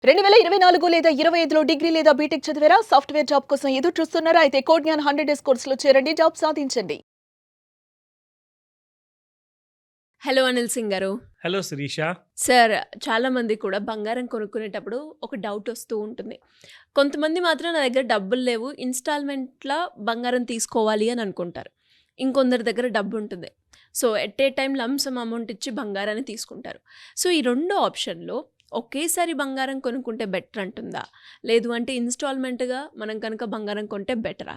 2024 లేదా 25లో డిగ్రీ లేదా బీటెక్ చదివారా? సాఫ్ట్‌వేర్ జాబ్ కోసం ఎదురు చూస్తున్నారా? అయితే కోడ్ జ్ఞాన్ 100 డేస్ కోర్సులో చేరండి. జాబ్ సాధించండి. హలో అనిల్ సింగ్ గారు. హలో శిరీష. సార్, చాలామంది కూడా బంగారం కొనుక్కునేటప్పుడు ఒక డౌట్ వస్తూ ఉంటుంది. కొంతమంది మాత్రం నా దగ్గర డబ్బులు లేవు, ఇన్‌స్టాల్‌మెంట్‌ల బంగారం తీసుకోవాలి అని అనుకుంటారు. ఇంకొందరి దగ్గర డబ్బుంటుంది. So, at a time lump sum amount ఇచ్చి బంగారాన్ని తీసుకుంటారు. సో, ఈ 2 ఆప్షన్‌లో ఒకేసారి బంగారం కొనుక్కుంటే బెటర్ అంటుందా? లేదు అంటే ఇన్‌స్టాల్‌మెంట్‌గా మనం కనుక బంగారం కొంటే బెటరా?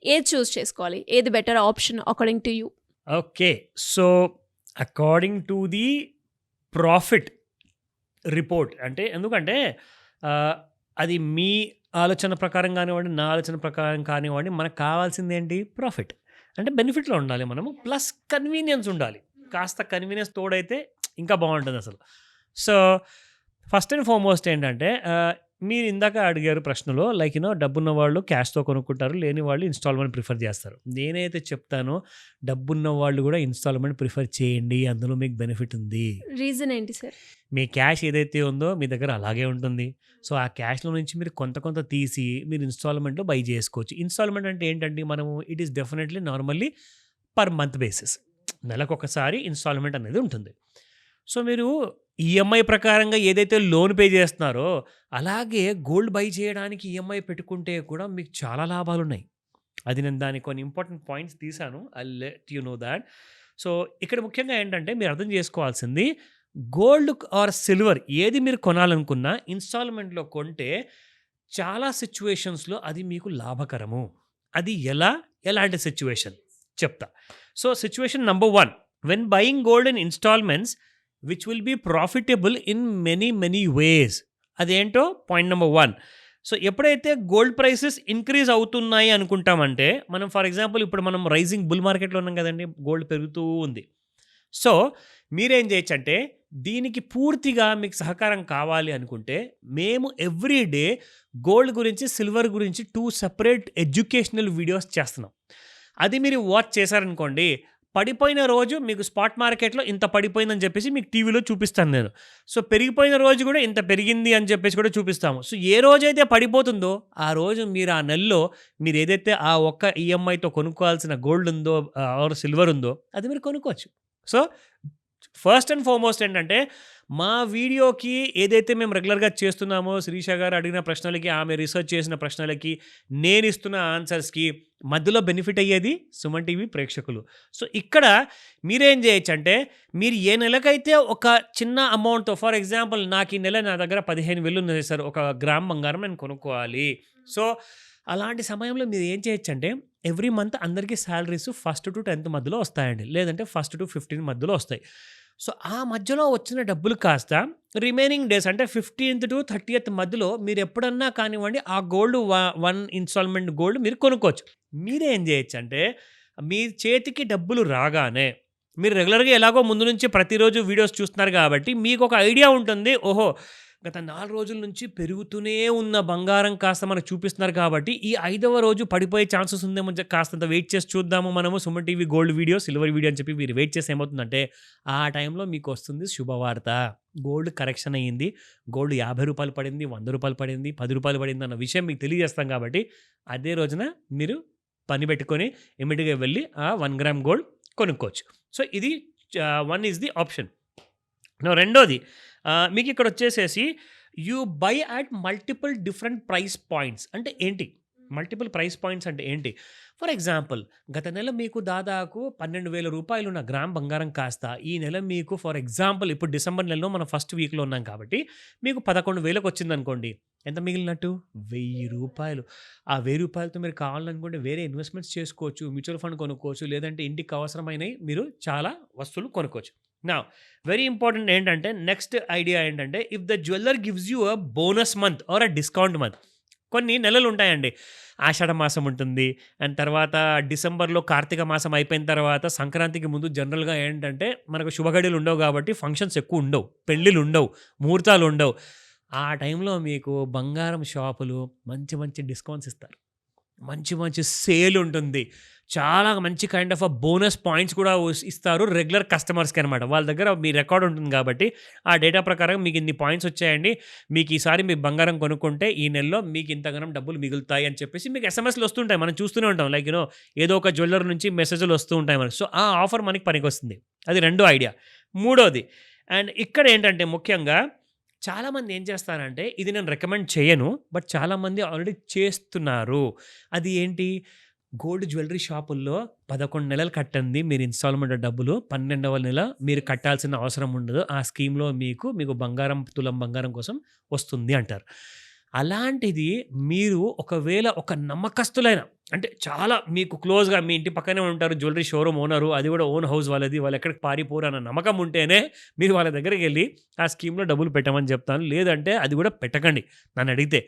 ఏది చూజ్ చేసుకోవాలి? ఏది better option according to you? Okay. So, according to the profit report అంటే ఎందుకంటే ఆహ్, అది మీ ఆలోచన ప్రకారం గానివ్వండి, నా ఆలోచన ప్రకారం కానివ్వండి, మనకు కావాల్సిందేంటి? ప్రాఫిట్. అంటే బెనిఫిట్‌లో ఉండాలి మనము. ప్లస్ కన్వీనియన్స్ ఉండాలి. కాస్త కన్వీనియన్స్ తోడైతే ఇంకా బావుంటదసలు. సో, ఫస్ట్ అండ్ ఫార్‌మోస్ట్ ఏంటంటే మీరు ఇందాక అడిగారు ప్రశ్నలో లైక్ డబ్బున్న వాళ్ళు క్యాష్‌తో కొనుక్కుంటారు. లేని వాళ్ళు ఇన్‌స్టాల్‌మెంట్ ప్రిఫర్ చేస్తారు. నేనైతే చెప్తానో డబ్బున్న వాళ్ళు గూడా ఇన్‌స్టాల్‌మెంట్ ప్రిఫర్ చేయండి. అందులో మీకు బెనిఫిట్ ఉంది. రీజన్ ఏంటి సార్? మీ క్యాష్ ఏదైతే ఉందో మీ దగ్గర అలాగే ఉంటుంది. సో, ఆ క్యాష్‌లో నుంచి మీరు కొంత కొంత తీసి మీరు ఇన్‌స్టాల్‌మెంట్‌లో బై జేసుకోవచ్చు. ఇన్‌స్టాల్‌మెంట్ అంటే ఏంటండి? మనము it is definitely normally per month basis. నెలకొకసారి ఇన్‌స్టాల్‌మెంట్ అనేది ఉంటుంది. సో, మీరు ఈఎంఐ ప్రకారంగా ఏదైతే లోన్ పే జేస్తున్నారో, అలాగే గోల్డ్ బై చేయడానికి ఈఎంఐ పెట్టుకుంటే కూడా మీకు చాలా లాభాలున్నాయి. అది నేను దానికి కొన్ని ఇంపార్టెంట్ పాయింట్స్ తీశాను. I let you know thought. So, ఇక్కడ ముఖ్యంగా ఏంటంటే మీరు అర్థం చేసుకోవాల్సింది గోల్డ్ ఆర్ సిల్వర్ ఏది మీరు కొనాలనుకున్నా ఇన్‌స్టాల్‌మెంట్‌లో కొంటే చాలా సిట్యుయేషన్స్‌లో అది మీకు లాభకరము. అది ఎలా? ఎలాంటి సిట్యుయేషన్? చెప్తా. So, situation number 1 when buying gold in installments which will be profitable in many ways. అదేంటో పాయింట్ నంబర్ 1. సో, ఎప్పుడైతే గోల్డ్ ప్రైసెస్ ఇంక్రీజ్ అవుతున్నాయి అనుకుంటామంటే, మనం ఫర్ ఎగ్జాంపుల్ ఇప్పుడు మనం రైజింగ్ బుల్ మార్కెట్‌లో ఉన్నాం గదండీ! గోల్డ్ పెరుగుతూ ఉంది. సో, మీరేం జేయొచ్చంటే, దీనికి పూర్తిగా మీకు సహకారం కావాలి అనుకుంటే, మేము ఎవ్రీ డే గోల్డ్ గురించి, సిల్వర్ గురించి 2 సెపరేట్ ఎడ్యుకేషనల్ వీడియోస్ చేస్తున్నాం. అది మీరు వాచ్ చేశారనుకోండి, పడిపోయిన రోజు మీకు స్పాట్ మార్కెట్‌లో ఇంత పడిపోయిందని జెప్పేసి మీకు టీవీలో చూపిస్తాను నేను. సో, పెరిగిపోయిన రోజు గూడా ఇంత పెరిగింది అని జెప్పేసి కూడా చూపిస్తాము. సో, ఏ రోజైతే పడిపోతుందో, ఆ రోజు మీరు ఆ నెలలో మీరేదైతే ఆ ఒక్క ఈఎంఐతో కొనుక్కోవాల్సిన గోల్డ్ ఉందో ఆర్ సిల్వర్ ఉందో, అది మీరు కొనుక్కోవచ్చు. సో, ఫస్ట్ అండ్ ఫార్‌మోస్ట్ ఏంటంటే, మా వీడియోకి ఏదైతే మేము రెగ్యులర్‌గా చేస్తున్నామో, శిరీష గారు అడిగిన ప్రశ్నలకి, ఆమె రిసర్చ్ చేసిన ప్రశ్నలకి, నేనిస్తున్న ఆన్సర్స్‌కి మధ్యలో బెనిఫిట్ అయ్యేది సుమన్ టీవీ ప్రేక్షకులు. సో, ఇక్కడ మీరేం జేయొచ్చంటే, మీరు ఏ నెలకైతే ఒక చిన్న అమౌంట్‌తో ఫర్ ఎగ్జాంపుల్ నాకు ఈ నెల నా దగ్గర 15,000 ఉన్నాయి సార్. ఒక గ్రామ్ బంగారం నేను కొనుక్కోవాలి. సో, అలాంటి సమయంలో మీరు ఏం చేయొచ్చంటే, ఎవ్రీ మంత్ అందరికీ సాలరీస్ ఫస్ట్ టు 10థ్ మధ్యలో వస్తాయండి. లేదంటే ఫస్ట్ టు 15 మధ్యలో వస్తాయి. సో, ఆ మధ్యలో వచ్చిన డబ్బులు కాస్త రిమైనింగ్ డేస్ అంటే 15థ్ టు 30థ్ మధ్యలో మీరెప్పుడన్నా కానివ్వండి ఆ గోల్డ్ 1 ఇన్‌స్టాల్‌మెంట్ గోల్డ్ మీరు కొనుక్కోవచ్చు. మీరేం జేయొచ్చంటే, మీ చేతికి డబ్బులు రాగానే మీరు రెగ్యులర్‌గా ఎలాగో ముందు నుంచి ప్రతిరోజు వీడియోస్ చూస్తున్నారు గాబట్టి మీకొక ఐడియా ఉంటుంది. ఓహో! గత 4 రోజుల నుంచి పెరుగుతూనే ఉన్న బంగారం కాస్త మనకు చూపిస్తున్నారు కాబట్టి, ఈ ఐదవ రోజు పడిపోయే ఛాన్సెస్ ఉందేమో కాస్తంత వెయిట్ చేసి చూద్దాము మనము Suman TV gold video, silver video అని చెప్పి మీరు వెయిట్ చేసి ఏమవుతుందంటే, ఆ టైంలో మీకొస్తుంది శుభవార్త. గోల్డ్ కరెక్షన్ అయ్యింది. గోల్డ్ రూ. 50 పడింది, రూ. 100 పడింది, రూ. 10 పడిందన్న విషయం మీకు తెలియజేస్తాం కాబట్టి, అదే రోజున మీరు పని పెట్టుకొని ఇమ్మీడియేట్‌గా వెళ్లి ఆ 1 గ్రామ్ గోల్డ్ కొనుక్కోవచ్చు. సో, ఇది 1 ఈస్ ది ఆప్షన్. రెండోది మీకిక్కడొచ్చేసేసి you buy at multiple different price points అంటే ఏంటి? మల్టిపుల్ ప్రైస్ పాయింట్స్ అంటే ఏంటి? ఫర్ ఎగ్జాంపుల్ గత నెల మీకు దాదాపు రూ. 12,000 ఉన్న గ్రామ్ బంగారం కాస్త ఈ నెల మీకు ఫర్ ఎగ్జాంపుల్ ఇప్పుడు డిసెంబర్ నెలలో మనం ఫస్ట్ వీక్‌లో ఉన్నాం కాబట్టి మీకు 11,000కి వచ్చిందనుకోండి. ఎంత మిగిలినట్టు? రూ. 1,000. ఆ రూ. 1,000తో మీరు కావాలనుకుంటే వేరే ఇన్వెస్ట్‌మెంట్స్ చేసుకోవచ్చు. మ్యూచువల్ ఫండ్ కొనుక్కోవచ్చు. లేదంటే ఇంటికి అవసరమైనయి మీరు చాలా వస్తువులు కొనుక్కోవచ్చు. నౌ వెరీ ఇంపార్టెంట్ ఏంటంటే నెక్స్ట్ ఐడియా ఏంటంటే if the jeweller gives you a bonus month or a discount month. కొన్ని నెలలు ఉంటాయండి. ఆషాఢ మాసం ఉంటుంది. అండ్ తర్వాత డిసెంబర్‌లో కార్తీక మాసం అయిపోయిన తర్వాత సంక్రాంతికి ముందు జనరల్‌గా ఏంటంటే మనకు శుభగడియలు ఉండవు కాబట్టి ఫంక్షన్స్ ఎక్కువ ఉండవు. పెళ్ళిళ్ళు ఉండవు. ముహూర్తాలు ఉండవు. ఆ టైంలో మీకు బంగారం షాపులు మంచి మంచి డిస్కౌంట్స్ ఇస్తారు. మంచి మంచి సేల్ ఉంటుంది. చాలా మంచి కైండ్ ఆఫ్ బోనస్ పాయింట్స్ కూడా ఇస్తారు రెగ్యులర్ కస్టమర్స్‌కి అనమాట. వాళ్ళ దగ్గర మీ రికార్డ్ ఉంటుంది కాబట్టి, ఆ డేటా ప్రకారం మీకు ఇన్ని పాయింట్స్ వచ్చాయండి. మీకు ఈసారి మీ బంగారం కొనుక్కుంటే ఈ నెలలో మీకు ఇంతగనం డబ్బులు మిగులుతాయి అని చెప్పేసి మీకు ఎస్ఎంఎస్‌లు వస్తుంటాయి. మనం చూస్తూనే ఉంటాం. లైక్ ఏదో ఒక జ్యువెల్లర్ నుంచి మెసేజ్‌లు వస్తూ ఉంటాయి మనకి. సో, ఆ ఆఫర్ మనకి పనికొస్తుంది. అది రెండో ఐడియా. మూడోది అండ్ ఇక్కడ ఏంటంటే ముఖ్యంగా చాలామంది ఏం చేస్తారంటే, ఇది నేను రికమెండ్ చేయను. బట్ చాలామంది ఆల్రెడీ చేస్తున్నారు. అది ఏంటి? గోల్డ్ జ్యువెల్లరీ షాపుల్లో 11 నెలలు కట్టండి మీరు ఇన్‌స్టాల్‌మెంట్ డబ్బులు. 12వ నెల మీరు కట్టాల్సిన అవసరం ఉండదు. ఆ స్కీమ్‌లో మీకు బంగారం, తులం బంగారం కోసం వస్తుంది అంటారు. అలాంటిది మీరు ఒకవేళ ఒక నమ్మకస్తులైన అంటే చాలా మీకు క్లోజ్‌గా మీ ఇంటి పక్కనే ఉంటారు జ్యువెల్లరీ షోరూమ్ ఓనరు. అది కూడా ఓన్ హౌస్ వాళ్ళది. వాళ్ళు ఎక్కడికి పారిపోరు అన్న నమ్మకం ఉంటేనే మీరు వాళ్ళ దగ్గరికెళ్ళి ఆ స్కీమ్‌లో డబ్బులు పెట్టమని చెప్తాను. లేదంటే అది కూడా పెట్టకండి నన్నడిగితే.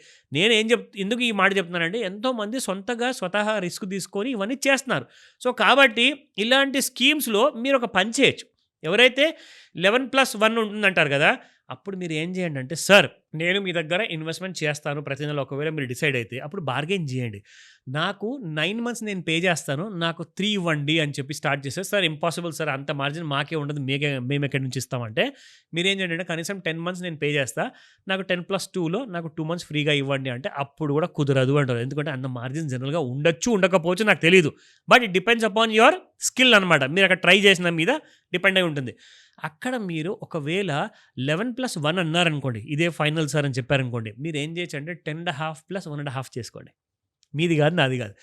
ఎందుకు ఈ మాట చెప్తున్నానంటే ఎంతోమంది స్వతహా రిస్క్ తీసుకొని ఇవన్నీ చేస్తున్నారు. సో, కాబట్టి ఇలాంటి స్కీమ్స్‌లో మీరొక పని చేయొచ్చు. ఎవరైతే 11+1 ఉంటుందంటారు కదా! అప్పుడు మీరు ఏం చేయండి అంటే, సార్ నేను మీ దగ్గర ఇన్వెస్ట్‌మెంట్ చేస్తాను ప్రతి నెల ఒకవేళ మీరు డిసైడ్ అయితే, అప్పుడు బార్గెయిన్ చేయండి. నాకు 9 మంత్స్ నేను పే చేస్తాను. నాకు 3 ఇవ్వండి అని చెప్పి స్టార్ట్ చేస్తే, సార్ ఇంపాసిబుల్ సార్ అంత మార్జిన్ మాకే ఉండదు. మేము ఎక్కడి నుంచి ఇస్తామంటే, మీరేం చేయండి అంటే కనీసం 10 మంత్స్ నేను పే చేస్తా. నాకు 10+2లో నాకు 2 మంత్స్ ఫ్రీగా ఇవ్వండి అంటే, అప్పుడు కూడా కుదరదు అంటారు. ఎందుకంటే అంత మార్జిన్ జనరల్‌గా ఉండొచ్చు, ఉండకపోవచ్చు నాకు తెలీదు. But it depends upon your skill అనమాట. మీరు అక్కడ ట్రై చేసిన మీద డిపెండ్ అయి ఉంటుంది. అక్కడ మీరు ఒకవేళ 11+1 అన్నారనుకోండి, ఇదే ఫైనల్ సార్ అని చెప్పారనుకోండి, మీరు ఏం చేయొచ్చు అంటే 10.5 + 1.5 చేసుకోండి. మీది కాదు, నాది కాదు.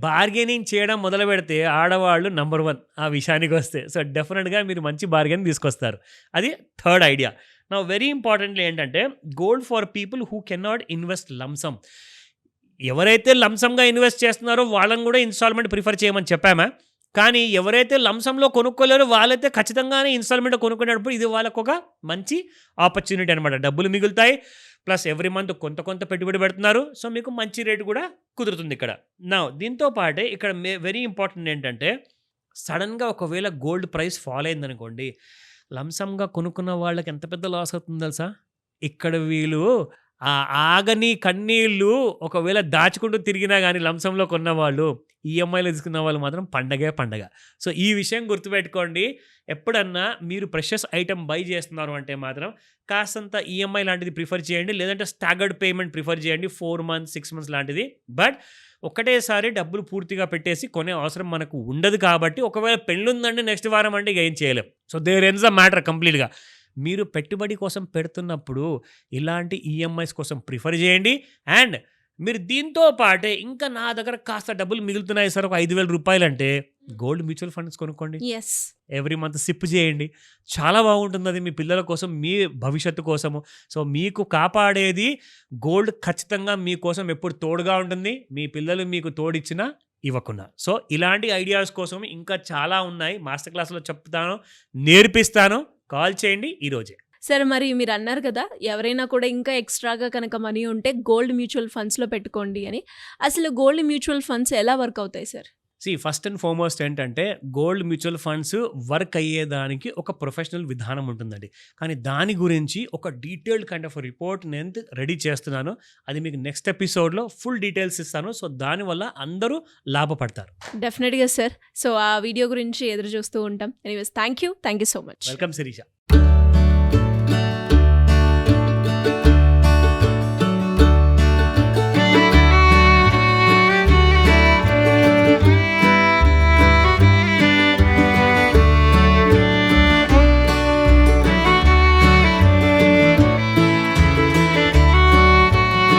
బార్గెనింగ్ చేయడం మొదలుపెడితే ఆడవాళ్ళు నంబర్ 1 ఆ విషయానికి వస్తే. సో, డెఫినిట్‌గా మీరు మంచి బార్గెన్ తీసుకొస్తారు. అది third idea. Now very importantly ఏంటంటే gold for people who cannot invest lump sum. ఎవరైతే లంసమ్‌గా ఇన్వెస్ట్ చేస్తున్నారో వాళ్ళని కూడా ఇన్‌స్టాల్‌మెంట్ ప్రిఫర్ చేయమని చెప్పామా? కానీ ఎవరైతే లంసమ్‌లో కొనుక్కోలేరో వాళ్ళైతే ఖచ్చితంగానే ఇన్‌స్టాల్‌మెంట్‌లో కొనుక్కునేటప్పుడు ఇది వాళ్ళకొక మంచి ఆపర్చునిటీ అనమాట. డబ్బులు మిగులుతాయి. ప్లస్ ఎవ్రీ మంత్ కొంత పెట్టుబడి పెడుతున్నారు. సో, మీకు మంచి రేట్ కూడా కుదురుతుంది ఇక్కడ. నౌ దీంతో పాటే ఇక్కడ వెరీ ఇంపార్టెంట్ ఏంటంటే, సడెన్‌గా ఒకవేళ గోల్డ్ ప్రైస్ ఫాల్ అయిందనుకోండి, లంసమ్‌గా కొనుక్కున్న వాళ్ళకి ఎంత పెద్ద లాస్ అవుతుందో తెలుసా? ఇక్కడ వీళ్ళు ఆగని కన్నీళ్ళు ఒకవేళ దాచుకుంటూ తిరిగినా గానీ లంసమ్‌లో కొన్నవాళ్ళు, ఈఎంఐలో తీసుకున్న వాళ్ళు మాత్రం పండగే పండగ. సో, ఈ విషయం గుర్తుపెట్టుకోండి. ఎప్పుడన్నా మీరు ప్రెషియస్ ఐటెమ్ బై చేస్తున్నారు అంటే మాత్రం కాస్తంత ఈఎంఐ లాంటిది ప్రిఫర్ చేయండి. లేదంటే స్టాగర్డ్ పేమెంట్ ప్రిఫర్ చేయండి. 4 మంత్స్, 6 మంత్స్ లాంటిది. బట్ ఒకటేసారి డబ్బులు పూర్తిగా పెట్టేసి కొనే అవసరం మనకు ఉండదు కాబట్టి, ఒకవేళ పెళ్ళుందంటే నెక్స్ట్ వారం అంటే ఇక ఏం చేయలేం. So, there ends the matter కంప్లీట్‌గా. మీరు పెట్టుబడి కోసం పెడుతున్నప్పుడు ఇలాంటి ఈఎంఐస్ కోసం ప్రిఫర్ చేయండి. అండ్ మీరు దీంతో పాటే ఇంకా నా దగ్గర కాస్త డబ్బులు మిగులుతున్నాయి సార్ ఒక 5,000 రూపాయలంటే గోల్డ్ మ్యూచువల్ ఫండ్స్ కొనుక్కోండి. యెస్. ఎవ్రీ మంత్ సిప్ చేయండి. చాలా బాగుంటుంది అది మీ పిల్లల కోసం, మీ భవిష్యత్తు కోసము. సో, మీకు కాపాడేది గోల్డ్ ఖచ్చితంగా మీకోసం ఎప్పుడు తోడుగా ఉంటుంది. మీ పిల్లలు మీకు తోడిచ్చినా ఇవ్వకున్నా. సో, ఇలాంటి ఐడియాస్ కోసం ఇంకా చాలా ఉన్నాయి. మాస్టర్ క్లాస్‌లో చెప్తాను, నేర్పిస్తాను. కాల్ చేయండి ఈరోజే. సరే మరి మీరన్నారు కదా! ఎవరైనా కూడా ఇంకా ఎక్స్‌ట్రాగా కనుక మనీ ఉంటే గోల్డ్ మ్యూచువల్ ఫండ్స్‌లో పెట్టుకోండి అని. అసలు గోల్డ్ మ్యూచువల్ ఫండ్స్ ఎలా వర్క్ అవుతాయి సార్? ఫస్ట్ అండ్ ఫార్మోస్ట్ ఏంటంటే గోల్డ్ మ్యూచువల్ ఫండ్స్ వర్క్ అయ్యేదానికి ఒక ప్రొఫెషనల్ విధానం ఉంటుందండి. కానీ దాని గురించి ఒక డీటెయిల్డ్ కైండ్ ఆఫ్ రిపోర్ట్ నేను రెడీ చేస్తున్నాను. అది మీకు నెక్స్ట్ ఎపిసోడ్‌లో ఫుల్ డీటెయిల్స్ ఇస్తాను. సో, దానివల్ల అందరూ లాభపడతారు. డెఫినెట్‌గా సార్. సో, ఆ వీడియో గురించి ఎదురు చూస్తూ ఉంటాం. Anyways thank you so much. Welcome Sirisha.